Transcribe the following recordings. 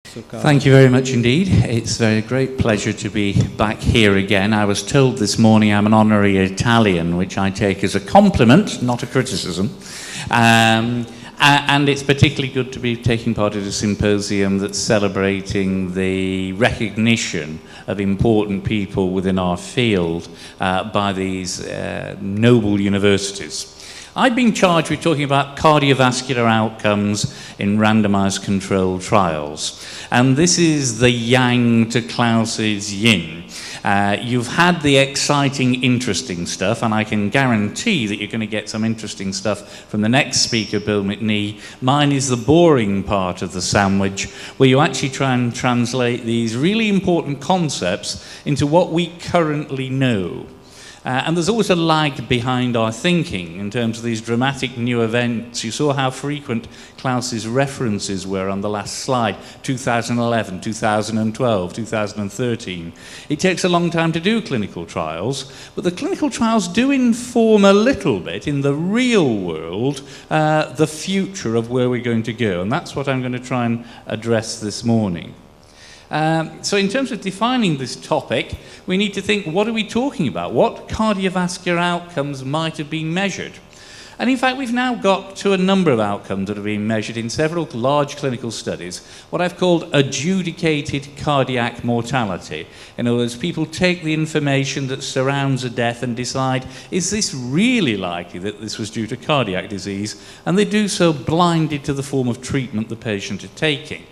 Thank you very much indeed. It's a great pleasure to be back here again. I was told this morning I'm an honorary Italian, which I take as a compliment, not a criticism. And it's particularly good to be taking part in a symposium that's celebrating the recognition of important people within our field by these noble universities. I've been charged with talking about cardiovascular outcomes in randomized controlled trials. And this is the yang to Klaus's yin. You've had the exciting, interesting stuff, and I can guarantee that you're going to get some interesting stuff from the next speaker, Bill McNee. Mine is the boring part of the sandwich, where you actually try and translate these really important concepts into what we currently know. And there's always a lag behind our thinking in terms of these dramatic new events. You saw how frequent Klaus's references were on the last slide, 2011, 2012, 2013. It takes a long time to do clinical trials, but the clinical trials do inform a little bit in the real world the future of where we're going to go, and that's what I'm going to try and address this morning. So in terms of defining this topic, we need to think, what are we talking about? What cardiovascular outcomes might have been measured? And in fact, we've now got to a number of outcomes that have been measured in several large clinical studies, what I've called adjudicated cardiac mortality. In other words, people take the information that surrounds a death and decide, is this really likely that this was due to cardiac disease? And they do so blinded to the form of treatment the patient is taking.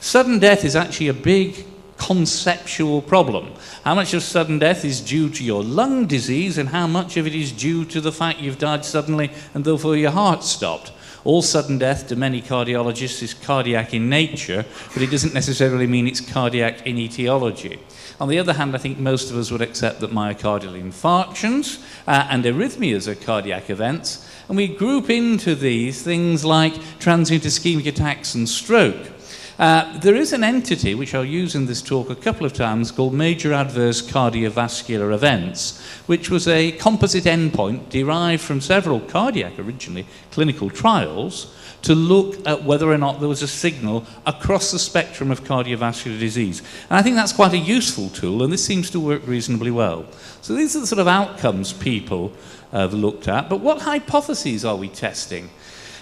Sudden death is actually a big conceptual problem. How much of sudden death is due to your lung disease and how much of it is due to the fact you've died suddenly and therefore your heart stopped? All sudden death to many cardiologists is cardiac in nature, but it doesn't necessarily mean it's cardiac in etiology. On the other hand, I think most of us would accept that myocardial infarctions and arrhythmias are cardiac events, and we group into these things like transient ischemic attacks and stroke. There is an entity, which I'll use in this talk a couple of times, called major adverse cardiovascular events, which was a composite endpoint derived from several cardiac, originally, clinical trials to look at whether or not there was a signal across the spectrum of cardiovascular disease. And I think that's quite a useful tool, and this seems to work reasonably well. So these are the sort of outcomes people have looked at, but what hypotheses are we testing?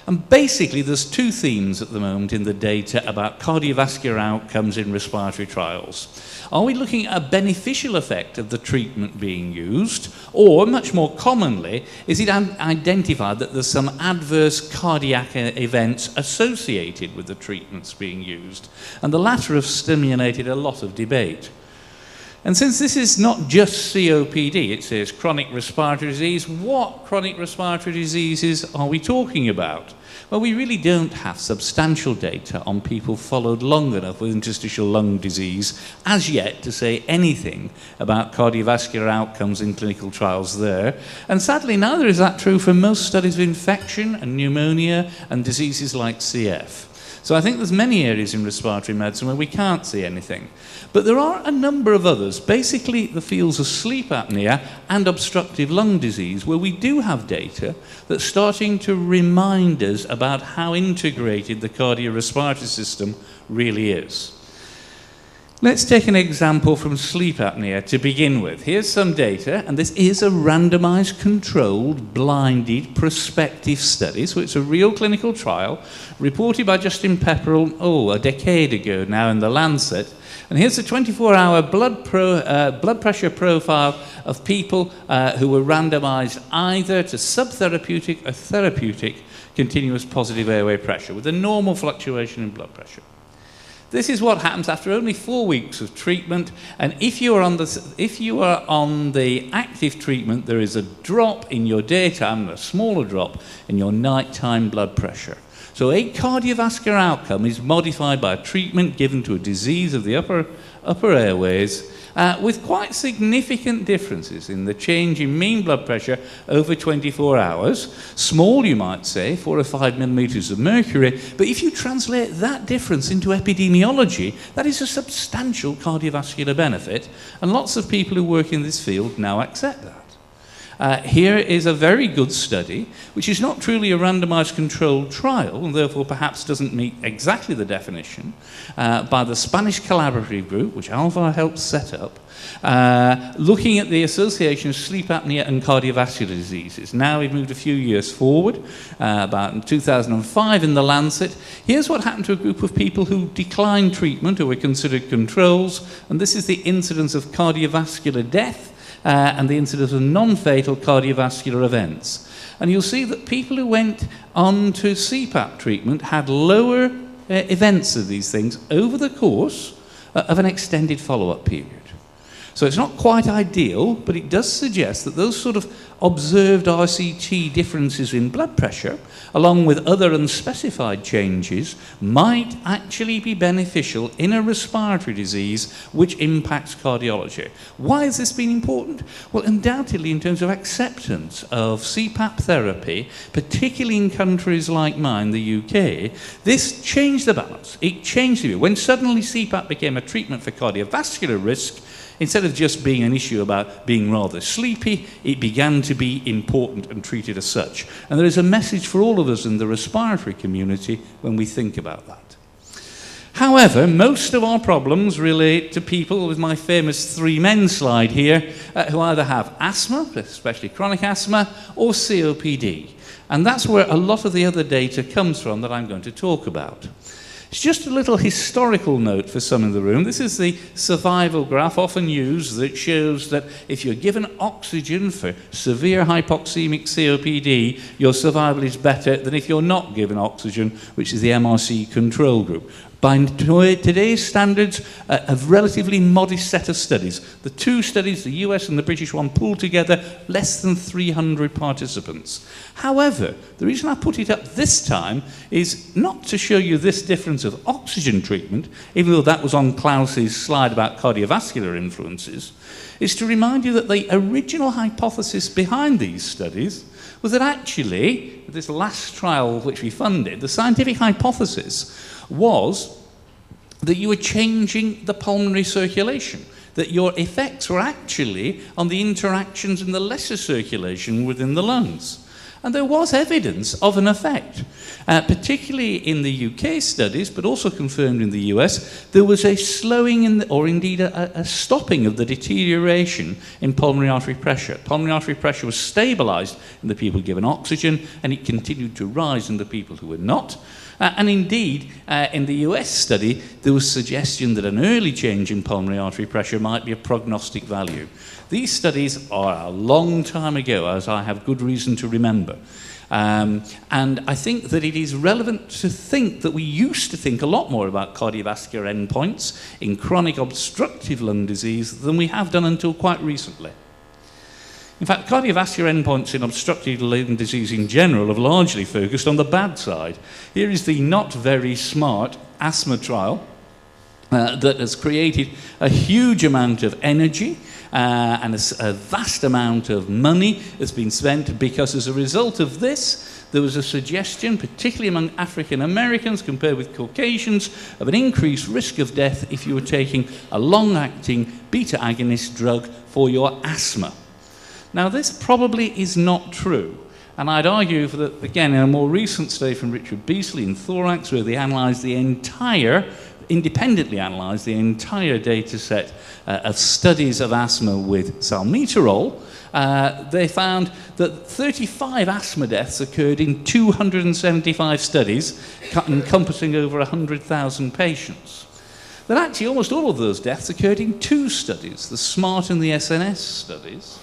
And basically, there's two themes at the moment in the data about cardiovascular outcomes in respiratory trials. Are we looking at a beneficial effect of the treatment being used? Or, much more commonly, is it identified that there's some adverse cardiac events associated with the treatments being used? And the latter have stimulated a lot of debate. And since this is not just COPD, it says chronic respiratory disease, what chronic respiratory diseases are we talking about? Well, we really don't have substantial data on people followed long enough with interstitial lung disease as yet to say anything about cardiovascular outcomes in clinical trials there. And sadly, neither is that true for most studies of infection and pneumonia and diseases like CF. So I think there's many areas in respiratory medicine where we can't see anything. But there are a number of others, basically the fields of sleep apnea and obstructive lung disease, where we do have data that's starting to remind us about how integrated the cardiorespiratory system really is. Let's take an example from sleep apnea to begin with. Here's some data, and this is a randomized, controlled, blinded, prospective study. So it's a real clinical trial reported by Justin Pepperell, a decade ago now in The Lancet. And here's a 24-hour blood pressure profile of people who were randomized either to subtherapeutic or therapeutic continuous positive airway pressure with a normal fluctuation in blood pressure. This is what happens after only 4 weeks of treatment, and if you are on the active treatment, there is a drop in your daytime, a smaller drop in your nighttime blood pressure. So a cardiovascular outcome is modified by a treatment given to a disease of the upper airways with quite significant differences in the change in mean blood pressure over 24 hours. Small, you might say, 4 or 5 millimeters of mercury, but if you translate that difference into epidemiology, that is a substantial cardiovascular benefit, and lots of people who work in this field now accept that. Here is a very good study, which is not truly a randomized controlled trial, and therefore perhaps doesn't meet exactly the definition, by the Spanish collaborative group, which Alvar helped set up, looking at the association of sleep apnea and cardiovascular diseases. Now we've moved a few years forward, about in 2005 in The Lancet. Here's what happened to a group of people who declined treatment, who were considered controls, and this is the incidence of cardiovascular death and the incidence of non-fatal cardiovascular events. And you'll see that people who went on to CPAP treatment had lower events of these things over the course of an extended follow-up period. So it's not quite ideal, but it does suggest that those sort of observed RCT differences in blood pressure, along with other unspecified changes, might actually be beneficial in a respiratory disease which impacts cardiology. Why has this been important? Well, undoubtedly in terms of acceptance of CPAP therapy, particularly in countries like mine, the UK, this changed the balance. It changed the view. When suddenly CPAP became a treatment for cardiovascular risk, instead of just being an issue about being rather sleepy, it began to be important and treated as such. And there is a message for all of us in the respiratory community when we think about that. However, most of our problems relate to people with my famous 3 men slide here, who either have asthma, especially chronic asthma, or COPD. And that's where a lot of the other data comes from that I'm going to talk about. It's just a little historical note for some in the room. This is the survival graph often used that shows that if you're given oxygen for severe hypoxemic COPD, your survival is better than if you're not given oxygen, which is the MRC control group. By today's standards, a relatively modest set of studies. The 2 studies, the US and the British one, pooled together, less than 300 participants. However, the reason I put it up this time is not to show you this difference of oxygen treatment, even though that was on Klaus's slide about cardiovascular influences, is to remind you that the original hypothesis behind these studies was that actually, this last trial which we funded, the scientific hypothesis was that you were changing the pulmonary circulation, that your effects were actually on the interactions in the lesser circulation within the lungs. And there was evidence of an effect, particularly in the UK studies, but also confirmed in the US. There was a slowing, or indeed a stopping of the deterioration in pulmonary artery pressure. Pulmonary artery pressure was stabilized in the people given oxygen, and it continued to rise in the people who were not. And indeed, in the US study, there was suggestion that an early change in pulmonary artery pressure might be a prognostic value. These studies are a long time ago, as I have good reason to remember. And I think that it is relevant to think that we used to think a lot more about cardiovascular endpoints in chronic obstructive lung disease than we have done until quite recently. In fact, cardiovascular endpoints in obstructive lung disease in general have largely focused on the bad side. Here is the not very smart asthma trial that has created a huge amount of energy and a vast amount of money has been spent because as a result of this, there was a suggestion, particularly among African Americans compared with Caucasians, of an increased risk of death if you were taking a long-acting beta agonist drug for your asthma. Now, this probably is not true, and I'd argue that, again, in a more recent study from Richard Beasley in Thorax, where they independently analysed the entire data set of studies of asthma with salmeterol, they found that 35 asthma deaths occurred in 275 studies, encompassing over 100,000 patients. That actually almost all of those deaths occurred in 2 studies, the SMART and the SNS studies.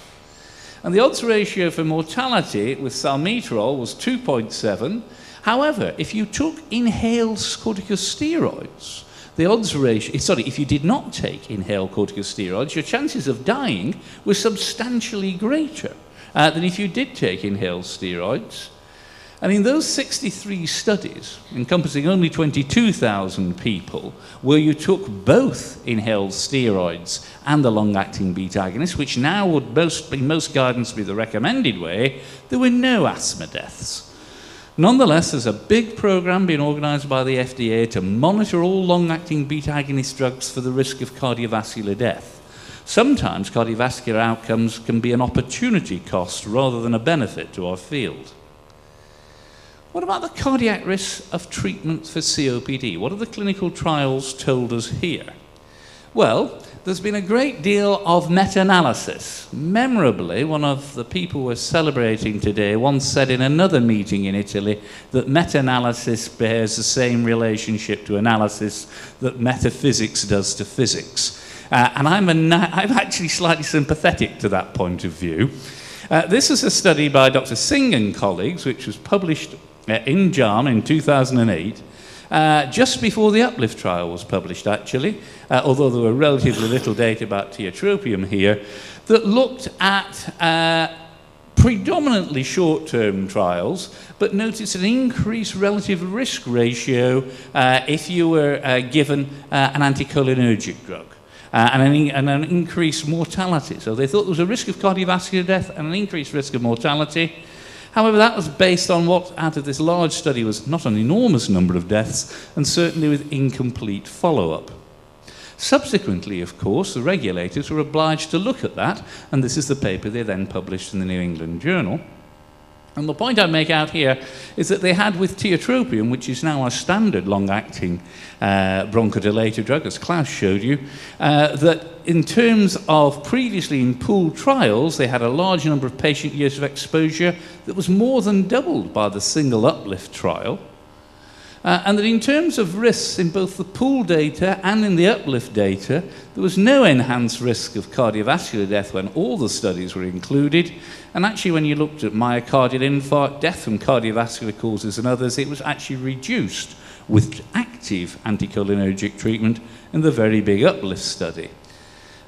And the odds ratio for mortality with salmeterol was 2.7. However, if you took inhaled corticosteroids, the odds ratio, if you did not take inhaled corticosteroids, your chances of dying were substantially greater than if you did take inhaled steroids. And in those 63 studies, encompassing only 22,000 people, where you took both inhaled steroids and the long-acting beta agonist, which now would in most guidance be the recommended way, there were no asthma deaths. Nonetheless, there's a big program being organised by the FDA to monitor all long-acting beta agonist drugs for the risk of cardiovascular death. Sometimes cardiovascular outcomes can be an opportunity cost rather than a benefit to our field. What about the cardiac risks of treatment for COPD? What have the clinical trials told us here? Well, there's been a great deal of meta-analysis. Memorably, one of the people we're celebrating today once said in another meeting in Italy that meta-analysis bears the same relationship to analysis that metaphysics does to physics. And I'm actually slightly sympathetic to that point of view. This is a study by Dr. Singh and colleagues, which was published in JAMA in 2008, just before the UPLIFT trial was published, actually, although there were relatively little data about tiotropium here, that looked at predominantly short-term trials, but noticed an increased relative risk ratio if you were given an anticholinergic drug. And an increased mortality. So they thought there was a risk of cardiovascular death and an increased risk of mortality. However, that was based on what, out of this large study, was not an enormous number of deaths, and certainly with incomplete follow-up. Subsequently, of course, the regulators were obliged to look at that, and this is the paper they then published in the New England Journal. And the point I make out here is that they had with tiotropium, which is now our standard long-acting bronchodilator drug, as Klaus showed you, that in terms of previously in pooled trials, they had a large number of patient years of exposure that was more than doubled by the single UPLIFT trial. And that in terms of risks in both the pool data and in the UPLIFT data, there was no enhanced risk of cardiovascular death when all the studies were included. And actually, when you looked at myocardial infarct, death from cardiovascular causes and others, it was actually reduced with active anticholinergic treatment in the very big UPLIFT study.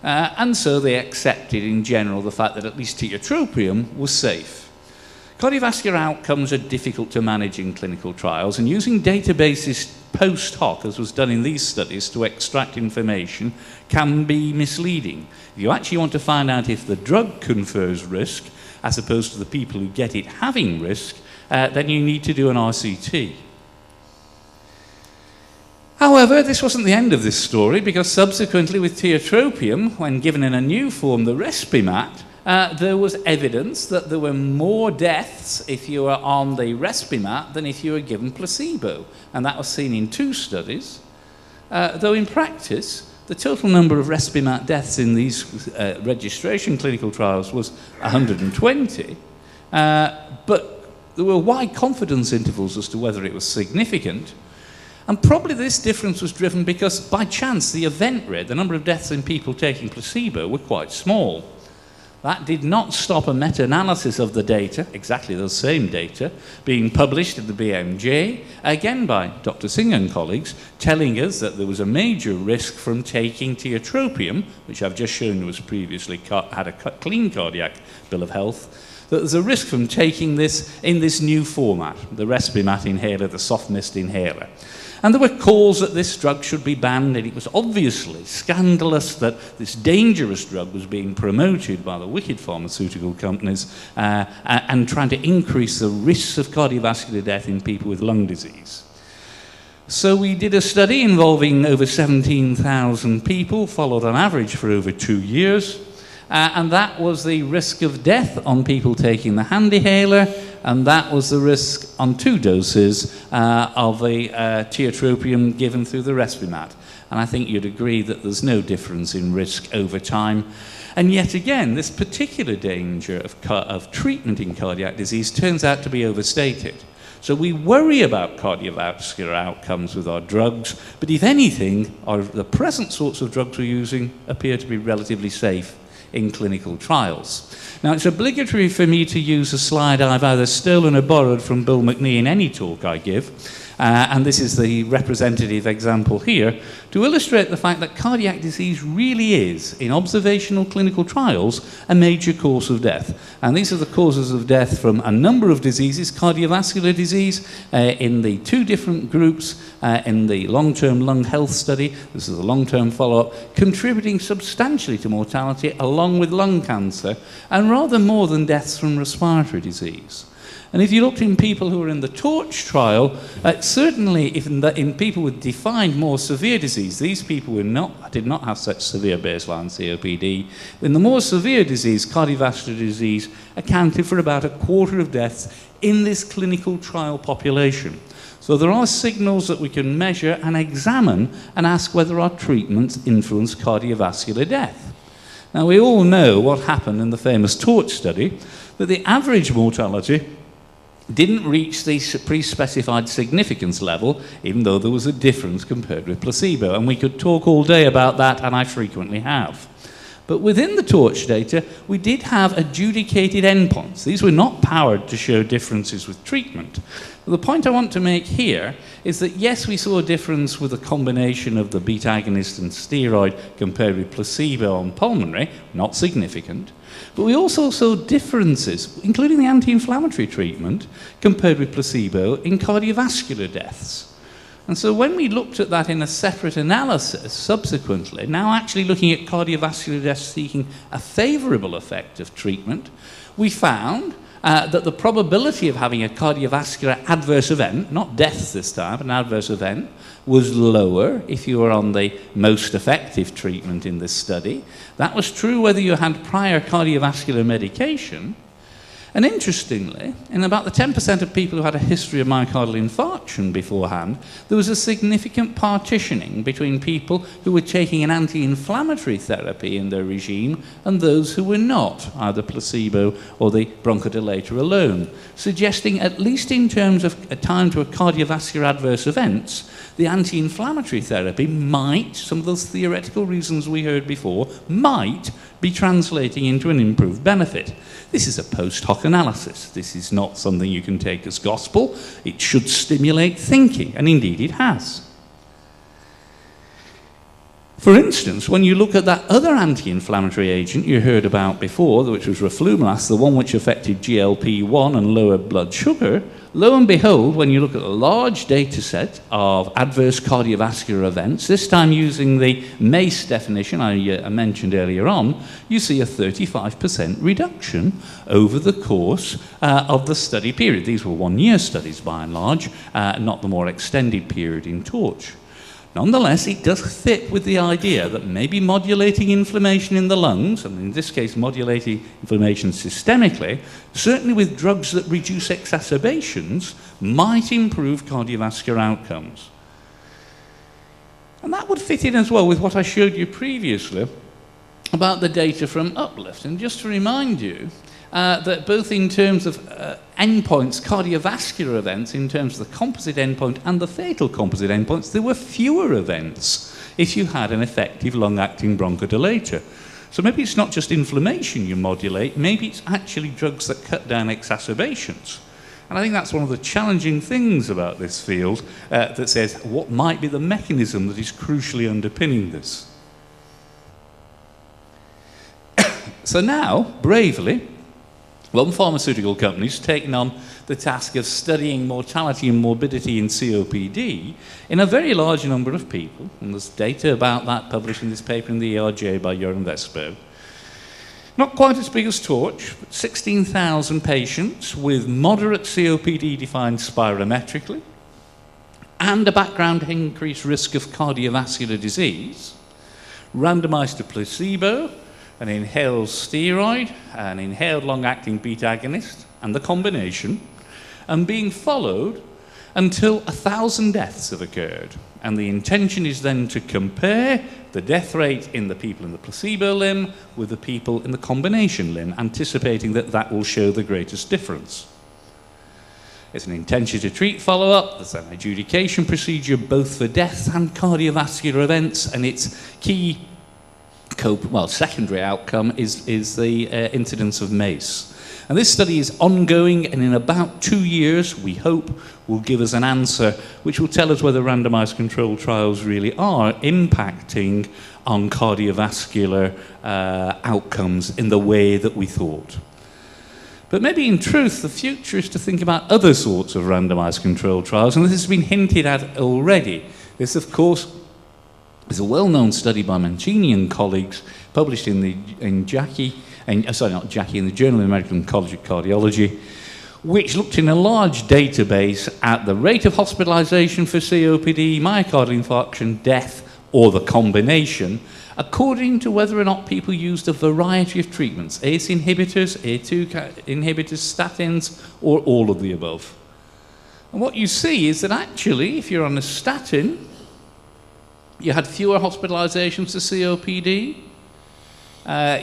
And so they accepted in general the fact that at least tiotropium was safe. Cardiovascular outcomes are difficult to manage in clinical trials, and using databases post hoc, as was done in these studies, to extract information can be misleading. If you actually want to find out if the drug confers risk, as opposed to the people who get it having risk, then you need to do an RCT. However, this wasn't the end of this story, because subsequently with tiotropium, when given in a new form, the Respimat, there was evidence that there were more deaths if you were on the Respimat than if you were given placebo. And that was seen in 2 studies. Though in practice, the total number of Respimat deaths in these registration clinical trials was 120. But there were wide confidence intervals as to whether it was significant. And probably this difference was driven because, by chance, the event rate, the number of deaths in people taking placebo, were quite small. That did not stop a meta-analysis of the data, exactly those same data, being published in the BMJ, again by Dr. Singh and colleagues, telling us that there was a major risk from taking tiotropium, which I've just shown was previously had a clean cardiac bill of health, that there's a risk from taking this in this new format, the Respimat inhaler, the soft mist inhaler. And there were calls that this drug should be banned, and it was obviously scandalous that this dangerous drug was being promoted by the wicked pharmaceutical companies and trying to increase the risks of cardiovascular death in people with lung disease. So we did a study involving over 17,000 people, followed on average for over 2 years, and that was the risk of death on people taking the HandiHaler, and that was the risk on 2 doses of the tiotropium given through the Respimat. And I think you'd agree that there's no difference in risk over time. And yet again, this particular danger of treatment in cardiac disease turns out to be overstated. So we worry about cardiovascular outcomes with our drugs, but if anything, the present sorts of drugs we're using appear to be relatively safe in clinical trials. Now, it's obligatory for me to use a slide I've either stolen or borrowed from Bill McNee in any talk I give, and this is the representative example here, to illustrate the fact that cardiac disease really is, in observational clinical trials, a major cause of death. And these are the causes of death from a number of diseases, cardiovascular disease in the 2 different groups in the long-term lung health study, this is a long-term follow-up, contributing substantially to mortality along with lung cancer, and rather more than deaths from respiratory disease. And if you looked in people who were in the TORCH trial, certainly if in people with defined more severe disease, these people did not have such severe baseline COPD. In the more severe disease, cardiovascular disease accounted for about a quarter of deaths in this clinical trial population. So there are signals that we can measure and examine and ask whether our treatments influence cardiovascular death. Now, we all know what happened in the famous TORCH study, that the average mortality didn't reach the pre-specified significance level, even though there was a difference compared with placebo. And we could talk all day about that, and I frequently have. But within the TORCH data, we did have adjudicated endpoints. These were not powered to show differences with treatment. But the point I want to make here is that, yes, we saw a difference with a combination of the beta agonist and steroid compared with placebo on pulmonary, not significant. But we also saw differences, including the anti-inflammatory treatment, compared with placebo in cardiovascular deaths. And so when we looked at that in a separate analysis subsequently, now actually looking at cardiovascular deaths seeking a favourable effect of treatment, we found that the probability of having a cardiovascular adverse event, not death this time, but an adverse event, was lower if you were on the most effective treatment in this study. That was true whether you had prior cardiovascular medication. And interestingly, in about the 10% of people who had a history of myocardial infarction beforehand, there was a significant partitioning between people who were taking an anti-inflammatory therapy in their regime and those who were not, either placebo or the bronchodilator alone, suggesting, at least in terms of a time to a cardiovascular adverse events, the anti-inflammatory therapy might, some of those theoretical reasons we heard before, might be translating into an improved benefit. This is a post hoc analysis. This is not something you can take as gospel. It should stimulate thinking, and indeed it has. For instance, when you look at that other anti-inflammatory agent you heard about before, which was roflumilast, the one which affected GLP-1 and lowered blood sugar, lo and behold, when you look at a large data set of adverse cardiovascular events, this time using the MACE definition I mentioned earlier on, you see a 35% reduction over the course of the study period. These were one-year studies by and large, not the more extended period in TORCH. Nonetheless, it does fit with the idea that maybe modulating inflammation in the lungs, and in this case modulating inflammation systemically, certainly with drugs that reduce exacerbations, might improve cardiovascular outcomes. And that would fit in as well with what I showed you previously about the data from UPLIFT. And just to remind you, that both in terms of endpoints, cardiovascular events, in terms of the composite endpoint and the fatal composite endpoints, there were fewer events if you had an effective long-acting bronchodilator. So maybe it's not just inflammation you modulate, maybe it's actually drugs that cut down exacerbations. And I think that's one of the challenging things about this field that says what might be the mechanism that is crucially underpinning this. So now, bravely, one pharmaceutical company's taken on the task of studying mortality and morbidity in COPD in a very large number of people, and there's data about that published in this paper in the ERJ by Joran Vespo. Not quite as big as TORCH, but 16,000 patients with moderate COPD defined spirometrically and a background increased risk of cardiovascular disease, randomized to placebo, an inhaled steroid, an inhaled long-acting beta agonist, and the combination, and being followed until 1,000 deaths have occurred. And the intention is then to compare the death rate in the people in the placebo limb with the people in the combination limb, anticipating that that will show the greatest difference. It's an intention to treat follow-up, there's an adjudication procedure both for deaths and cardiovascular events, and its key secondary outcome is the incidence of MACE. And this study is ongoing, and in about 2 years, we hope, will give us an answer which will tell us whether randomized controlled trials really are impacting on cardiovascular outcomes in the way that we thought. But maybe in truth, the future is to think about other sorts of randomized controlled trials, and this has been hinted at already. This, of course, is a well-known study by Mancini and colleagues published in the Journal of the American College of Cardiology, which looked in a large database at the rate of hospitalization for COPD, myocardial infarction, death, or the combination, according to whether or not people used a variety of treatments, ACE inhibitors, A2 inhibitors, statins, or all of the above. And what you see is that actually, if you're on a statin, you had fewer hospitalizations for COPD,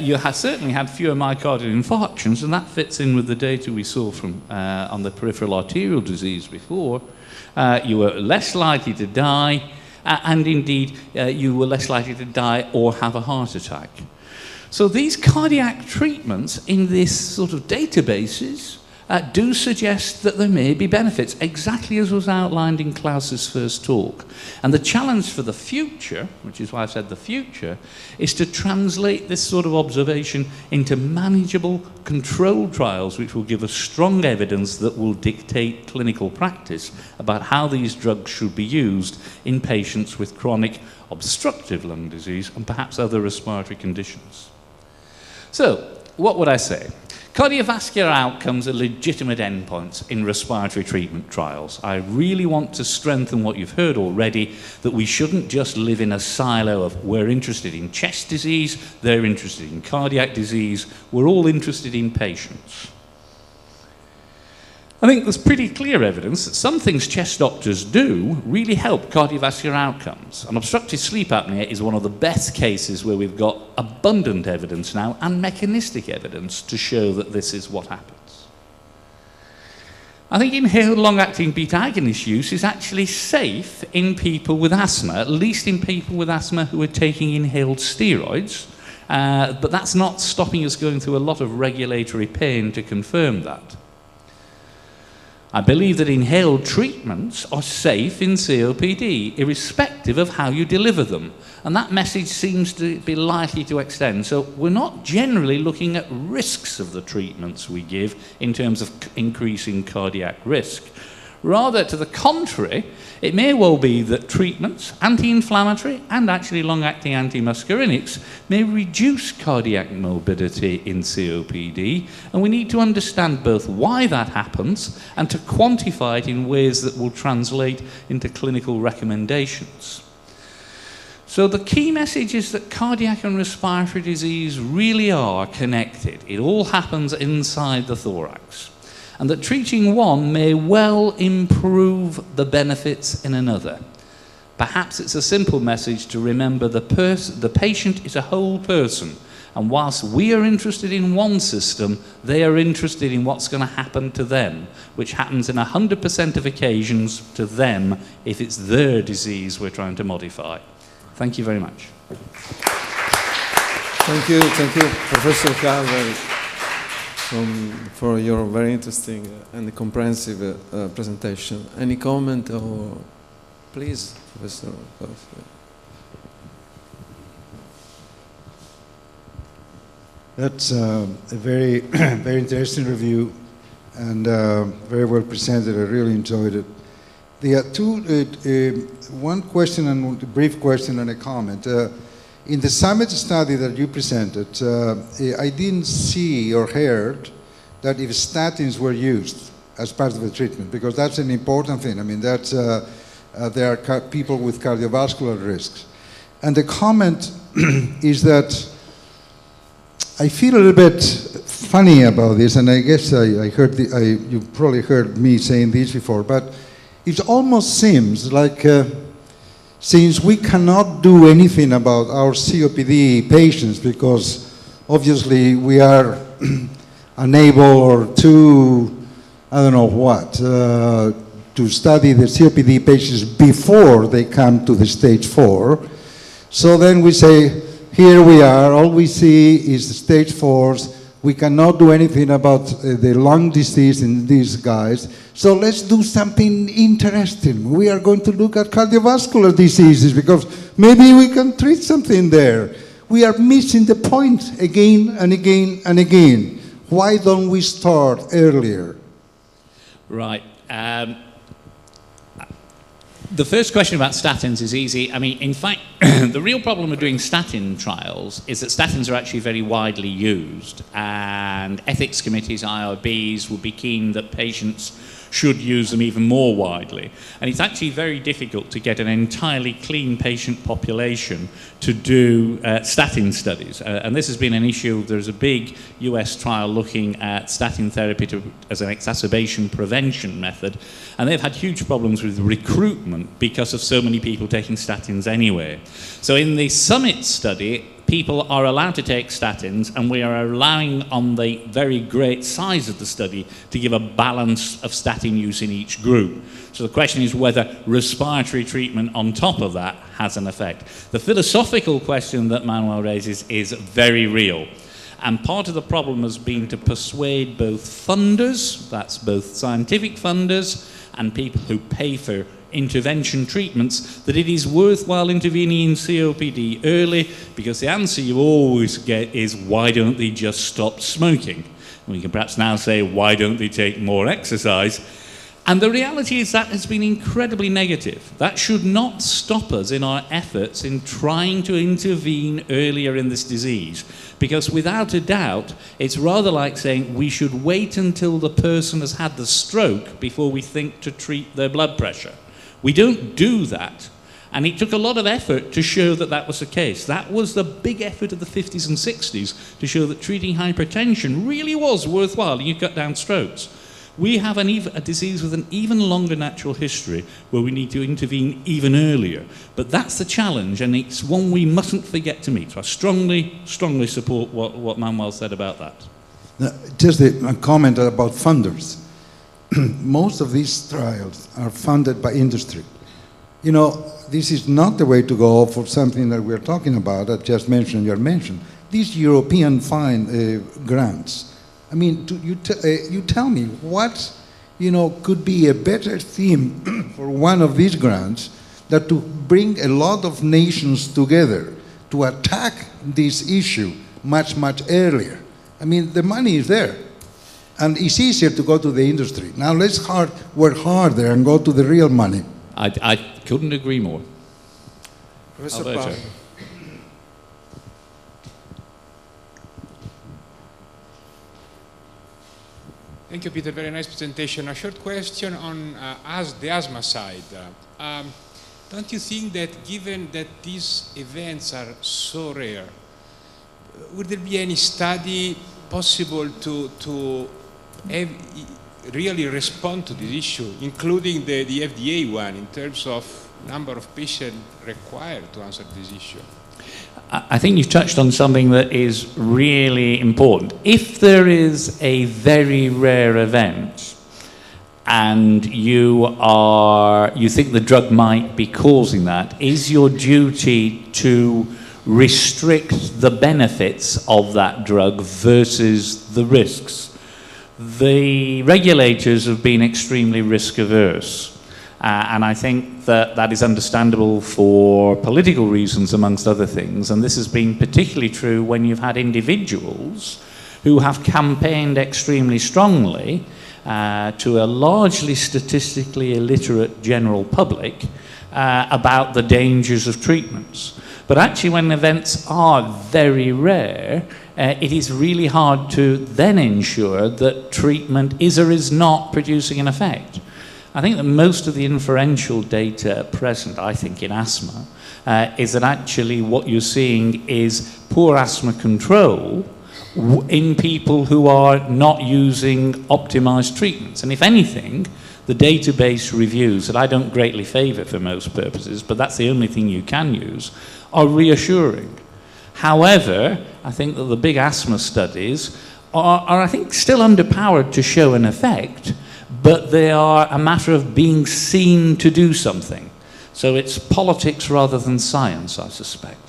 you certainly had fewer myocardial infarctions, and that fits in with the data we saw from on the peripheral arterial disease before. You were less likely to die, and indeed you were less likely to die or have a heart attack. So these cardiac treatments in this sort of databases do suggest that there may be benefits, exactly as was outlined in Klaus's first talk. And the challenge for the future, which is why I said the future, is to translate this sort of observation into manageable controlled trials, which will give us strong evidence that will dictate clinical practice about how these drugs should be used in patients with chronic obstructive lung disease and perhaps other respiratory conditions. So, what would I say? Cardiovascular outcomes are legitimate endpoints in respiratory treatment trials. I really want to strengthen what you've heard already, that we shouldn't just live in a silo of we're interested in chest disease, they're interested in cardiac disease, we're all interested in patients. I think there's pretty clear evidence that some things chest doctors do really help cardiovascular outcomes. And obstructive sleep apnea is one of the best cases where we've got abundant evidence now and mechanistic evidence to show that this is what happens. I think inhaled long-acting beta agonist use is actually safe in people with asthma, at least in people with asthma who are taking inhaled steroids, but that's not stopping us going through a lot of regulatory pain to confirm that. I believe that inhaled treatments are safe in COPD, irrespective of how you deliver them. And that message seems to be likely to extend. So we're not generally looking at risks of the treatments we give in terms of increasing cardiac risk. Rather, to the contrary, it may well be that treatments, anti-inflammatory and actually long-acting antimuscarinics, may reduce cardiac morbidity in COPD, and we need to understand both why that happens and to quantify it in ways that will translate into clinical recommendations. So the key message is that cardiac and respiratory disease really are connected. It all happens inside the thorax. And that treating one may well improve the benefits in another. Perhaps it's a simple message to remember the patient is a whole person, and whilst we are interested in one system, they are interested in what's going to happen to them, which happens in 100% of occasions to them if it's their disease we're trying to modify. Thank you very much. Thank you, Professor Calverley, for your very interesting and comprehensive presentation. Any comment, or please, Professor? That's a very, very interesting review and very well presented. I really enjoyed it. There are one question and a brief question and a comment. In the summit study that you presented, I didn't see or heard that if statins were used as part of the treatment, because that's an important thing. I mean, that's, there are people with cardiovascular risks. And the comment is that I feel a little bit funny about this, and I guess I heard you probably heard me saying this before, but it almost seems like since we cannot do anything about our COPD patients because obviously we are unable or too, I don't know what, to study the COPD patients before they come to the stage 4. So then we say, here we are, all we see is the stage 4s. We cannot do anything about the lung disease in these guys. So let's do something interesting. We are going to look at cardiovascular diseases because maybe we can treat something there. We are missing the point again and again and again. Why don't we start earlier? Right. The first question about statins is easy. I mean, in fact, the real problem with doing statin trials is that statins are actually very widely used, and ethics committees, IRBs, would be keen that patients should use them even more widely. And it's actually very difficult to get an entirely clean patient population to do statin studies. And this has been an issue. There's a big US trial looking at statin therapy as an exacerbation prevention method. And they've had huge problems with recruitment because of so many people taking statins anyway. So in the Summit study, people are allowed to take statins, and we are allowing on the very great size of the study to give a balance of statin use in each group. So the question is whether respiratory treatment on top of that has an effect. The philosophical question that Manuel raises is very real. And part of the problem has been to persuade both funders, that's both scientific funders and people who pay for intervention treatments, that it is worthwhile intervening in COPD early, because the answer you always get is, why don't they just stop smoking? We can perhaps now say, why don't they take more exercise? And the reality is that has been incredibly negative. That should not stop us in our efforts in trying to intervene earlier in this disease, because without a doubt, it's rather like saying we should wait until the person has had the stroke before we think to treat their blood pressure. We don't do that. And it took a lot of effort to show that that was the case. That was the big effort of the 50s and 60s to show that treating hypertension really was worthwhile, and you cut down strokes. We have a disease with an even longer natural history where we need to intervene even earlier. But that's the challenge, and it's one we mustn't forget to meet. So I strongly, strongly support what Manuel said about that. Now, just a comment about funders. Most of these trials are funded by industry. You know, this is not the way to go for something that we're talking about. I just mentioned, you mentioned. These European grants. I mean, you tell me what, could be a better theme for one of these grants than to bring a lot of nations together to attack this issue much, much earlier. I mean, the money is there. And it's easier to go to the industry. Now let's work harder and go to the real money. I couldn't agree more. Professor Alberto. Parr. Thank you, Peter. Very nice presentation. A short question on the asthma side. Don't you think that given that these events are so rare, would there be any study possible to really respond to this issue, including the FDA one, in terms of number of patients required to answer this issue? I think you've touched on something that is really important. If there is a very rare event and you think the drug might be causing that, is your duty to restrict the benefits of that drug versus the risks? The regulators have been extremely risk averse. And I think that is understandable for political reasons, amongst other things. And this has been particularly true when you've had individuals who have campaigned extremely strongly to a largely statistically illiterate general public about the dangers of treatments. But actually, when events are very rare, it is really hard to then ensure that treatment is or is not producing an effect. I think that most of the inferential data present, I think, in asthma, is that actually what you're seeing is poor asthma control in people who are not using optimized treatments. And if anything, the database reviews that I don't greatly favor for most purposes, but that's the only thing you can use, are reassuring. However, I think that the big asthma studies are I think, still underpowered to show an effect, but they are a matter of being seen to do something. So it's politics rather than science, I suspect.